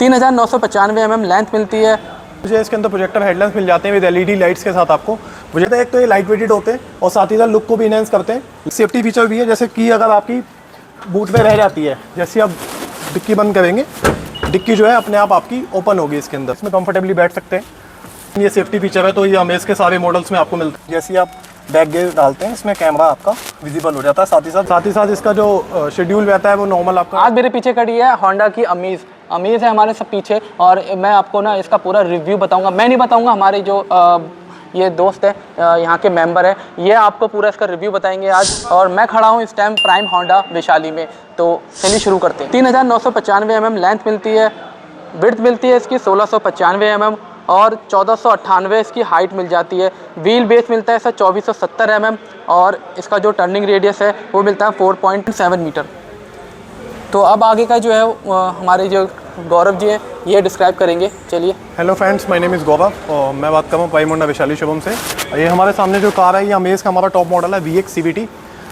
3995 mm length मिलती है। मुझे इसके अंदर प्रोजेक्टर हेडलाइट्स मिल जाते हैं विद एलईडी लाइट्स के साथ आपको। मुझे एक तो ये लाइट वेटेड होते हैं और साथ ही साथ लुक को भी इनहेंस करते हैं। सेफ्टी फीचर भी है, जैसे कि अगर आपकी बूट पे रह जाती है, जैसे आप डिक्की बंद करेंगे, डिक्की जो है अपने आप आपकी ओपन होगी इसके अंदर, इसमें कंफर्टेबली बैठ सकते हैं। ये सेफ्टी फीचर है, तो ये अमेज के सारे मॉडल्स में आपको मिलता है। जैसे आप बैक गेयर डालते हैं, इसमें कैमरा आपका विजिबल हो जाता है। साथ ही साथ इसका जो शेड्यूल रहता है वो नॉर्मल आपका। आज मेरे पीछे खड़ी है होंडा की अमेज है हमारे सब पीछे, और मैं आपको ना इसका पूरा रिव्यू बताऊंगा। मैं नहीं बताऊंगा, हमारे जो ये दोस्त है यहाँ के मेंबर है, ये आपको पूरा इसका रिव्यू बताएंगे आज। और मैं खड़ा हूँ इस टाइम प्राइम होंडा वैशाली में, तो चलिए शुरू करते हैं। 3995 mm लेंथ मिलती है, विड्थ मिलती है इसकी 1695 mm और 1498 इसकी हाइट मिल जाती है। व्हील बेस मिलता है इसका 2470 mm और इसका जो टर्निंग रेडियस है वो मिलता है 4.7 मीटर। तो अब आगे का जो है हमारे जो गौरव जी हैं ये डिस्क्राइब करेंगे। चलिए। Hello friends, my name is Gaurav और मैं बात कर रहा हूँ प्राइम होंडा वैशाली शोरूम से। ये हमारे सामने जो कार है ये अमेज का हमारा टॉप मॉडल है VX CVT।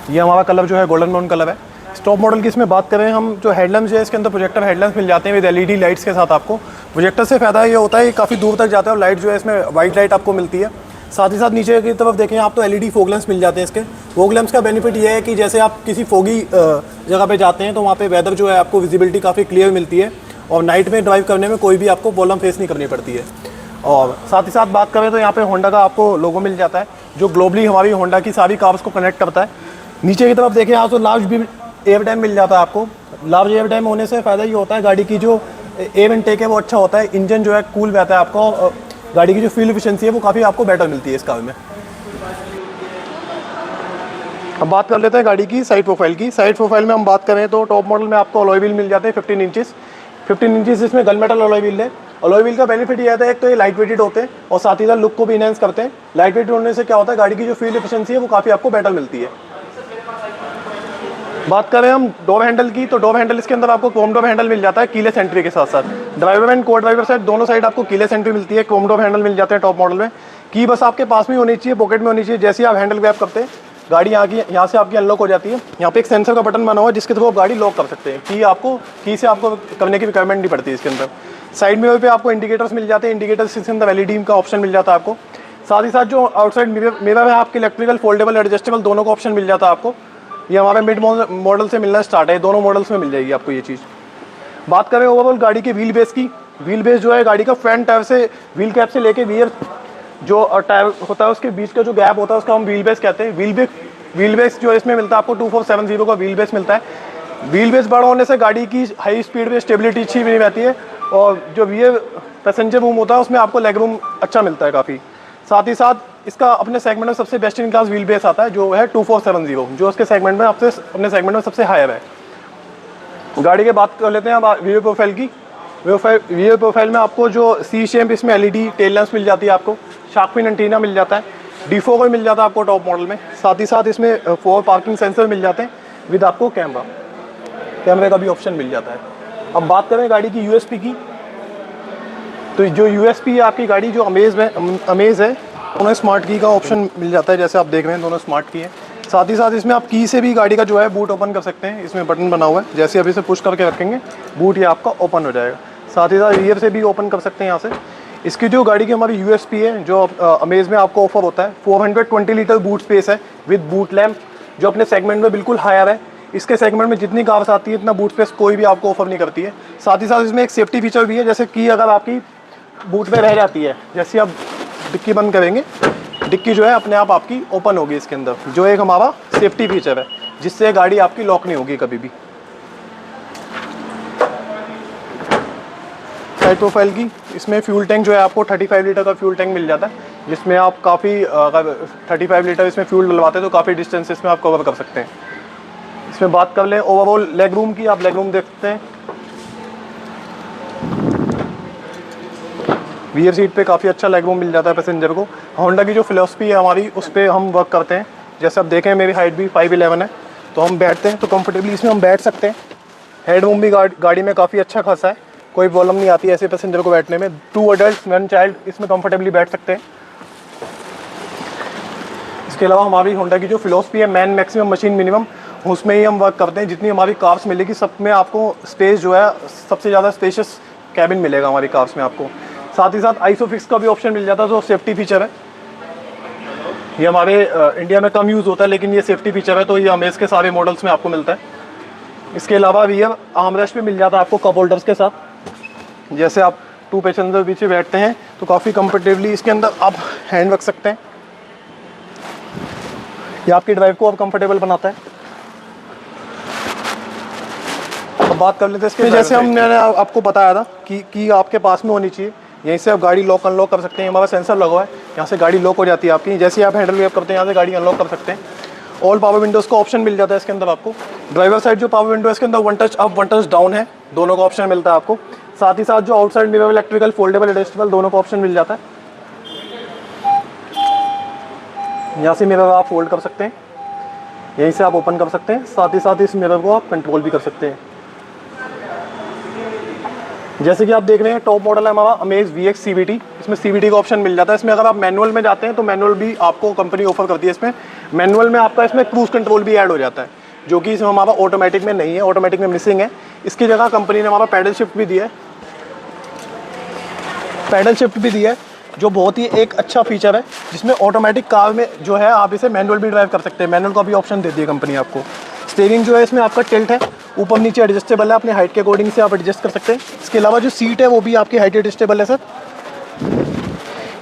ये हमारा कलर जो है गोल्डन ब्राउन कलर है। इस टॉप मॉडल की इसमें बात करें हम, जो हेडलैम्प्स है इसके अंदर प्रोजेक्टर हेडलैम्प्स मिल जाते हैं विद एलईडी लाइट्स के साथ आपको। प्रोजेक्टर से फ़ायदा ये होता है कि काफ़ी दूर तक जाता है और लाइट जो है इसमें वाइट लाइट आपको मिलती है। साथ ही साथ नीचे की तरफ देखें आप तो एलईडी फॉग लैंप्स मिल जाते हैं इसके। फॉग लैंप्स का बेनिफिट ये है कि जैसे आप किसी फोगी जगह पे जाते हैं तो वहाँ पे वेदर जो है आपको विजिबिलिटी काफ़ी क्लियर मिलती है और नाइट में ड्राइव करने में कोई भी आपको प्रॉब्लम फेस नहीं करनी पड़ती है। और साथ ही साथ बात करें तो यहाँ पे होंडा का आपको लोगो मिल जाता है जो ग्लोबली हमारी होंडा की सारी कार्स को कनेक्ट करता है। नीचे की तरफ देखें आप तो लार्ज भी एयर टाइम मिल जाता है आपको। लार्ज एयर टाइम होने से फ़ायदा ये होता है गाड़ी की जो एयर इनटेक है वो अच्छा होता है, इंजन जो है कूल रहता है आपका और गाड़ी की जो फ्यूल एफिशिएंसी है वो काफ़ी आपको बेटर मिलती है इस कार में। अब बात कर लेते हैं गाड़ी की साइड प्रोफाइल की। साइड प्रोफाइल में हम बात करें तो टॉप मॉडल में आपको अलॉय व्हील मिल जाते हैं 15 इंचेस इसमें गन मेटल अलॉय व्हील है। अलॉय व्हील का बेनिफिट ये आता है एक तो ये लाइट वेटेड होते हैं और साथ ही साथ लुक को भी इनहेंस करते हैं। लाइट वेटेड होने से क्या होता है गाड़ी की जो फ्यूल एफिशिएंसी है वो काफ़ी आपको बेटर मिलती है। बात करें हम डोर हैंडल की, तो डोर हैंडल इसके अंदर आपको क्रोम डोर हैंडल मिल जाता है कीलेस एंट्री के साथ साथ। ड्राइवर एंड को ड्राइवर साइड दोनों साइड आपको कीलेस एंट्री मिलती है। क्रोम डोर हैंडल मिल जाते हैं टॉप मॉडल में। की बस आपके पास में होनी चाहिए, पॉकेट में होनी चाहिए। जैसे ही आप हैंडल ग्रैब करते हैं गाड़ी यहाँ से आपकी अनलॉक हो जाती है। यहाँ पे एक सेंसर का बटन बना हुआ है जिसके थ्रू आप गाड़ी लॉक कर सकते हैं। की से आपको करने की रिक्वायरमेंट नहीं पड़ती है इसके अंदर। साइड मिरर पे आपको इंडिकेटर्स मिल जाते हैं, इंडिकेटर्स इसके अंदर एलईडी का ऑप्शन मिल जाता है आपको। साथ ही साथ जो आउटसाइड मिरर है आपके इलेक्ट्रिकल फोल्डेबल एडजस्टेबल दोनों का ऑप्शन मिल जाता है आपको। ये हमारे मिड मॉडल से मिलना स्टार्ट है, दोनों मॉडल्स में मिल जाएगी आपको ये चीज़। बात करें ओवरऑल गाड़ी के व्हील बेस की, व्हील बेस जो है गाड़ी का फ्रंट टायर से व्हील कैप से लेके रियर जो टायर होता है उसके बीच का जो गैप होता है उसका हम व्हील बेस कहते हैं। व्हील बेस जो इसमें मिलता है आपको 2470 का व्हील बेस मिलता है। व्हील बेस बड़ा होने से गाड़ी की हाई स्पीड में स्टेबिलिटी अच्छी नहीं रहती है और जो रियर पैसेंजर रूम होता है उसमें आपको लेग रूम अच्छा मिलता है काफ़ी। साथ ही साथ इसका अपने सेगमेंट में सबसे best in class wheel base आता है जो है 2470, जो उसके सेगमेंट में अपने सेगमेंट में सबसे हायर है। गाड़ी की बात कर लेते हैं अब रियर प्रोफाइल की। रियर प्रोफाइल में आपको जो सी शेप इसमें एलईडी टेल लैंप्स मिल जाती है आपको। शार्क फिन एंटीना मिल जाता है, D4 मिल जाता है आपको टॉप मॉडल में। साथ ही साथ इसमें 4 पार्किंग सेंसर मिल जाते हैं विद आपको कैमरे का भी ऑप्शन मिल जाता है। अब बात करें गाड़ी की यूएसपी की, तो जो यूएसपी है आपकी गाड़ी जो अमेज है दोनों स्मार्ट की का ऑप्शन मिल जाता है। जैसे आप देख रहे हैं दोनों स्मार्ट की है। साथ ही साथ इसमें आप की से भी गाड़ी का जो है बूट ओपन कर सकते हैं। इसमें बटन बना हुआ है, जैसे अभी से पुश करके रखेंगे बूट ये आपका ओपन हो जाएगा। साथ ही साथ रियर से भी ओपन कर सकते हैं यहाँ से। इसकी जो गाड़ी की हमारी यूएसपी है जो अमेज में आपको ऑफर होता है 420 लीटर बूट स्पेस है विद बूट लैम्प जो अपने सेगमेंट में बिल्कुल हायर है। इसके सेगमेंट में जितनी कार्स आती है इतना बूट स्पेस कोई भी आपको ऑफर नहीं करती है। साथ ही साथ इसमें एक सेफ्टी फीचर भी है, जैसे कि अगर आपकी बूट में रह जाती है, जैसे आप डिक्की बंद करेंगे डिक्की जो है अपने आप आपकी ओपन होगी इसके अंदर, जो एक हमारा सेफ्टी फीचर है जिससे गाड़ी आपकी लॉक नहीं होगी कभी भी। साइड प्रोफाइल की इसमें फ्यूल टैंक जो है आपको 35 लीटर का फ्यूल टैंक मिल जाता है, जिसमें आप काफ़ी 35 लीटर इसमें फ्यूल डलवाते हैं तो काफ़ी डिस्टेंस इसमें आप कवर कर सकते हैं। इसमें बात कर लें ओवरऑल लेग रूम की, आप लेग रूम देख सकते हैं। रियर सीट पे काफ़ी अच्छा लेग रूम मिल जाता है पैसेंजर को। होंडा की जो फिलॉसफी है हमारी उस पर हम वर्क करते हैं। जैसे आप देखें मेरी हाइट भी 5'11" है, तो हम बैठते हैं तो कंफर्टेबली इसमें हम बैठ सकते हैं। हेड रूम भी गाड़ी में काफ़ी अच्छा खासा है, कोई प्रॉब्लम नहीं आती है ऐसे पैसेंजर को बैठने में। 2 अडल्ट 1 चाइल्ड इसमें कंफर्टेबली बैठ सकते हैं। इसके अलावा हमारी होंडा की जो फिलॉसफी है मैन मैक्सिमम मशीन मिनिमम, उसमें ही हम वर्क करते हैं। जितनी हमारी कार्स मिलेगी सब में आपको स्पेस जो है सबसे ज़्यादा स्पेशियस कैबिन मिलेगा हमारी कार्स में आपको। साथ ही साथ आइसोफिक्स का भी ऑप्शन मिल जाता है, जो सेफ्टी फीचर है। ये हमारे इंडिया में कम यूज़ होता है, लेकिन ये सेफ्टी फीचर है, तो ये अमेज़ के सारे मॉडल्स में आपको मिलता है। इसके अलावा भी ये आर्मरेस्ट भी मिल जाता है आपको कप होल्डर्स के साथ। जैसे आप 2 पैसेंजर पीछे बैठते हैं तो काफ़ी कंफर्टेबली इसके अंदर आप हैंड रख सकते हैं। ये आपकी ड्राइव को अब कंफर्टेबल बनाता है। अब बात कर लेते हैं इसके, जैसे मैंने आपको बताया था कि आपके पास में होनी चाहिए। यहीं से आप गाड़ी लॉक अनलॉक कर सकते हैं। हमारा सेंसर लगा हुआ है, यहाँ से गाड़ी लॉक हो जाती है आपकी। जैसे आप हैंडल वेव करते हैं, यहाँ से गाड़ी अनलॉक कर सकते हैं। ऑल पावर विंडोज़ का ऑप्शन मिल जाता है इसके अंदर आपको। ड्राइवर साइड जो पावर विंडो है इसके अंदर 1 टच अप 1 टच डाउन है, दोनों का ऑप्शन मिलता है आपको। साथ ही साथ जो outside mirror electrical foldable adjustable दोनों का ऑप्शन मिल जाता है। यहाँ से मिरर आप फोल्ड कर सकते हैं, यहीं से आप ओपन कर सकते हैं। साथ ही साथ इस मिरर को आप कंट्रोल भी कर सकते हैं। जैसे कि आप देख रहे हैं टॉप मॉडल है हमारा अमेज VX CVT। इसमें CVT का ऑप्शन मिल जाता है। इसमें अगर आप मैनुअल में जाते हैं तो मैनुअल भी आपको कंपनी ऑफर करती है। इसमें मैनुअल में आपका इसमें क्रूज कंट्रोल भी ऐड हो जाता है, जो कि इसमें हमारा ऑटोमेटिक में नहीं है, ऑटोमेटिक में मिसिंग है। इसकी जगह कंपनी ने हमारा पैडल शिफ्ट भी दिया है, पैडल शिफ्ट भी दिया है, जो बहुत ही एक अच्छा फीचर है, जिसमें ऑटोमेटिक कार में जो है आप इसे मैनुअल भी ड्राइव कर सकते हैं। मैनुअल का भी ऑप्शन दे दिया कंपनी आपको। स्टीयरिंग जो है इसमें आपका टिल्ट है, ऊपर नीचे एडजस्टेबल है, अपने हाइट के अकॉर्डिंग से आप एडजस्ट कर सकते हैं। इसके अलावा जो सीट है वो भी आपकी हाइट एडजस्टेबल है सर,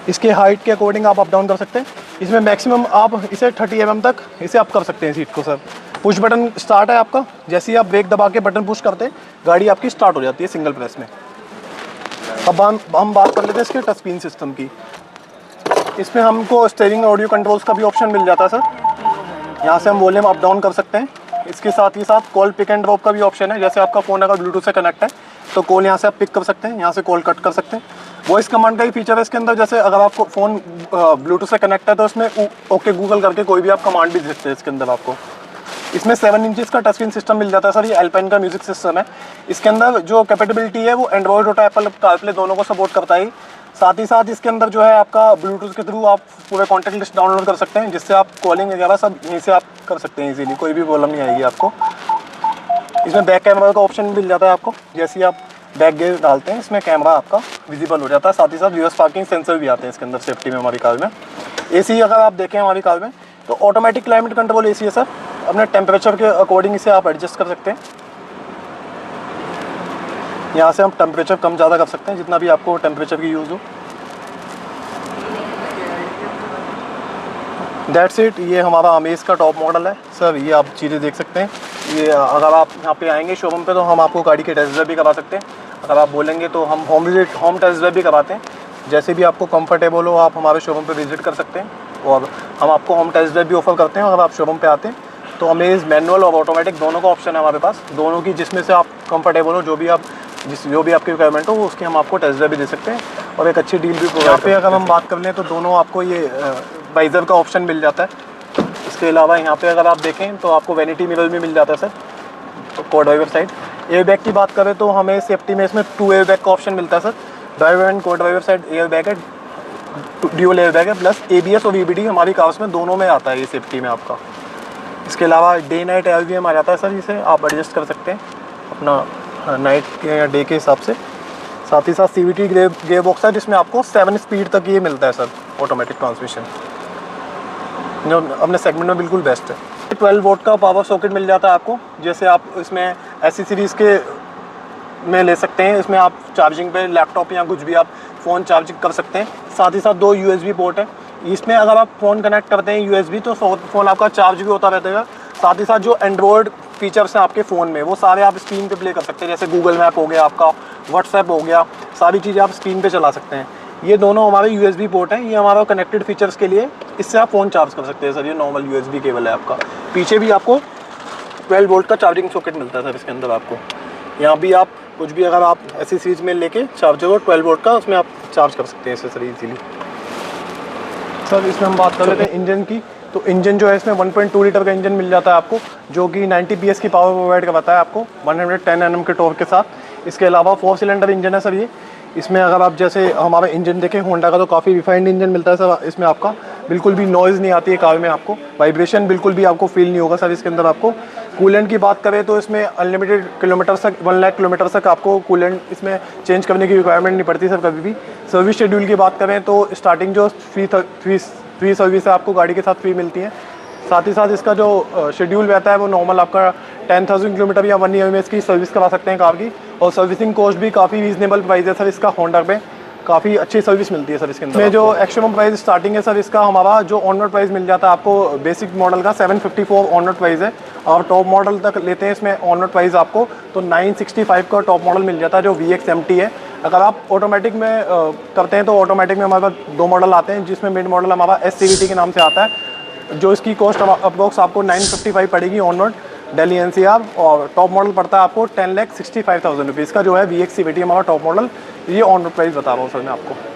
इसके हाइट के अकॉर्डिंग आप अप डाउन कर सकते हैं। इसमें मैक्सिमम आप इसे 30 mm तक इसे आप कर सकते हैं सीट को सर। पुश बटन स्टार्ट है आपका, जैसे ही आप ब्रेक दबा के बटन पुश करते हैं गाड़ी आपकी स्टार्ट हो जाती है सिंगल प्रेस में। अब हम बात कर लेते हैं इसके टच स्क्रीन सिस्टम की। इसमें हमको स्टीयरिंग ऑडियो कंट्रोल्स का भी ऑप्शन मिल जाता है सर। यहाँ से हम वॉल्यूम अप डाउन कर सकते हैं। इसके साथ ही साथ कॉल पिक एंड ड्रॉप का भी ऑप्शन है। जैसे आपका फ़ोन अगर ब्लूटूथ से कनेक्ट है तो कॉल यहाँ से आप पिक कर सकते हैं, यहाँ से कॉल कट कर सकते हैं। वॉइस कमांड का ही फीचर है इसके अंदर। जैसे अगर आपको फ़ोन ब्लूटूथ से कनेक्ट है तो उसमें ओके गूगल करके कोई भी आप कमांड भी दे सकते हैं इसके अंदर आपको। इसमें 7 इंचेस का टच स्क्रीन सिस्टम मिल जाता है सर। ये एल्पाइन का म्यूजिक सिस्टम है। इसके अंदर जो कैपेबिलिटी है वो एंड्रॉयड और एप्पल कारप्ले दोनों को सपोर्ट करता है। साथ ही साथ इसके अंदर जो है आपका ब्लूटूथ के थ्रू आप पूरे कॉन्टैक्ट लिस्ट डाउनलोड कर सकते हैं, जिससे आप कॉलिंग वगैरह सब यहीं से आप कर सकते हैं इजीली, कोई भी प्रॉब्लम नहीं आएगी आपको। इसमें बैक कैमरा का ऑप्शन मिल जाता है आपको। जैसे ही आप बैक गियर डालते हैं इसमें कैमरा आपका विजिबल हो जाता है। साथ ही साथ रिवर्स पार्किंग सेंसर भी आते हैं इसके अंदर सेफ्टी में हमारी कार में। AC अगर आप देखें हमारी कार में तो ऑटोमेटिक क्लाइमेट कंट्रोल AC है सर। अपने टेम्परेचर के अकॉर्डिंग इसे आप एडजस्ट कर सकते हैं। यहाँ से हम टेम्परेचर कम ज़्यादा कर सकते हैं, जितना भी आपको टेम्परेचर की यूज़ हो। That's it. ये हमारा अमेज़ का टॉप मॉडल है सर। ये आप चीज़ें देख सकते हैं। ये अगर आप यहाँ पे आएंगे शोरूम पे तो हम आपको गाड़ी के टेस्ट ड्राइव भी करा सकते हैं। अगर आप बोलेंगे तो हम होम टेस्ट ड्राइव भी कराते हैं। जैसे भी आपको कंफर्टेबल हो आप हमारे शोरूम पे विजिट कर सकते हैं, और हम आपको होम टेस्ट ड्राइव भी ऑफर करते हैं। अगर आप शोरूम पे आते हैं तो अमेज़ मैनुअल और ऑटोमेटिक दोनों का ऑप्शन है हमारे पास, दोनों की जिसमें से आप कंफर्टेबल हो, जो भी आपकी रिक्वायरमेंट हो उसकी हम आपको टेस्ट ड्राइव भी दे सकते हैं, और एक अच्छी डील भी प्रोवाइड पे अगर हम बात कर लें तो दोनों आपको ये वाइज़र का ऑप्शन मिल जाता है। इसके अलावा यहाँ पे अगर आप देखें तो आपको वैनिटी मिरर भी मिल जाता है सर, तो को ड्राइवर साइड। एयर बैग की बात करें तो हमें सेफ्टी में इसमें 2 एयर बैग का ऑप्शन मिलता है सर। ड्राइवर एंड को ड्राइवर साइड एयर बैग है, ड्यूल एयर बैग है, प्लस ABS और EBD हमारी कार्स में दोनों में आता है ये सेफ्टी में आपका। इसके अलावा डे नाइट LVM आ जाता है सर, इसे आप एडजस्ट कर सकते हैं अपना नाइट के या डे के हिसाब से। साथ ही साथ CVT गियर बॉक्स है, जिसमें आपको 7 स्पीड तक ये मिलता है सर ऑटोमेटिक ट्रांसमिशन, जो अपने सेगमेंट में बिल्कुल बेस्ट है। 12 वोल्ट का पावर सॉकेट मिल जाता है आपको। जैसे आप इसमें ऐसी सीरीज़ के में ले सकते हैं, इसमें आप चार्जिंग पे लैपटॉप या कुछ भी आप फ़ोन चार्जिंग कर सकते हैं। साथ ही साथ 2 USB पोर्ट है। इसमें अगर आप फ़ोन कनेक्ट करते हैं USB तो फ़ोन आपका चार्ज भी होता रहता है। साथ ही साथ जो एंड्रॉयड फीचर्स हैं आपके फ़ोन में वो सारे आप स्क्रीन पे प्ले कर सकते हैं। जैसे गूगल मैप हो गया, आपका व्हाट्सएप हो गया, सारी चीज़ें आप स्क्रीन पे चला सकते हैं। ये दोनों हमारे USB पोर्ट हैं, ये हमारा कनेक्टेड फीचर्स के लिए, इससे आप फ़ोन चार्ज कर सकते हैं सर। ये नॉर्मल USB केबल है आपका। पीछे भी आपको 12 वोल्ट का चार्जिंग सॉकेट मिलता है सर इसके अंदर आपको। यहाँ भी आप कुछ भी अगर आप ऐसी सीरीज में लेके चार्जर हो 12 वोल्ट का, उसमें आप चार्ज कर सकते हैं इसे सर इजीली। सर इसमें हम बात कर लेते हैं इंजन की। तो इंजन जो है इसमें 1.2 लीटर का इंजन मिल जाता है आपको, जो कि 90 PS की पावर प्रोवाइड करवाता है आपको 110 Nm के टॉर्क के साथ। इसके अलावा 4 सिलेंडर इंजन है सर ये। इसमें अगर आप जैसे हमारा इंजन देखें होंडा का, तो काफ़ी रिफाइंड इंजन मिलता है सर इसमें आपका। बिल्कुल भी नॉइज़ नहीं आती है कार में, आपको वाइब्रेशन बिल्कुल भी आपको फील नहीं होगा सर इसके अंदर आपको। कूलेंट की बात करें तो इसमें अनलिमिटेड किलोमीटर तक 1 लाख किलोमीटर तक आपको कूलेंट इसमें चेंज करने की रिक्वायरमेंट नहीं पड़ती सर कभी भी। सर्विस शेड्यूल की बात करें तो स्टार्टिंग जो फ्री सर्विस है आपको गाड़ी के साथ फ्री मिलती है। साथ ही साथ इसका जो शेड्यूल रहता है वो नॉर्मल आपका 10,000 किलोमीटर या 1 ईयर में इसकी सर्विस करा सकते हैं कार की। और सर्विसिंग कॉस्ट भी काफ़ी रीजनेबल प्राइस है सर इसका, होंडा पे काफ़ी अच्छी सर्विस मिलती है सर इसके अंदर। में जो एक्सट्रीम प्राइस स्टार्टिंग है सर इसका हमारा जो ऑन रोड प्राइस मिल जाता है आपको बेसिक मॉडल का 754 ऑन रोड प्राइस है, और टॉप मॉडल तक लेते हैं इसमें ऑन रोड प्राइस आपको तो 965 का टॉप मॉडल मिल जाता है जो VX MT है। अगर आप ऑटोमेटिक में करते हैं तो ऑटोमेटिक में हमारे पास 2 मॉडल आते हैं, जिसमें मिड मॉडल हमारा SCVT के नाम से आता है, जो इसकी कॉस्ट अप्रॉक्स आपको 955 पड़ेगी ऑन रोड दिल्ली NCR, और टॉप मॉडल पड़ता है आपको 10,65,000 रुपीज़ का जो है VX CVT हमारा टॉप मॉडल। ये ऑन रोड प्राइस बता रहा हूँ सर मैं आपको।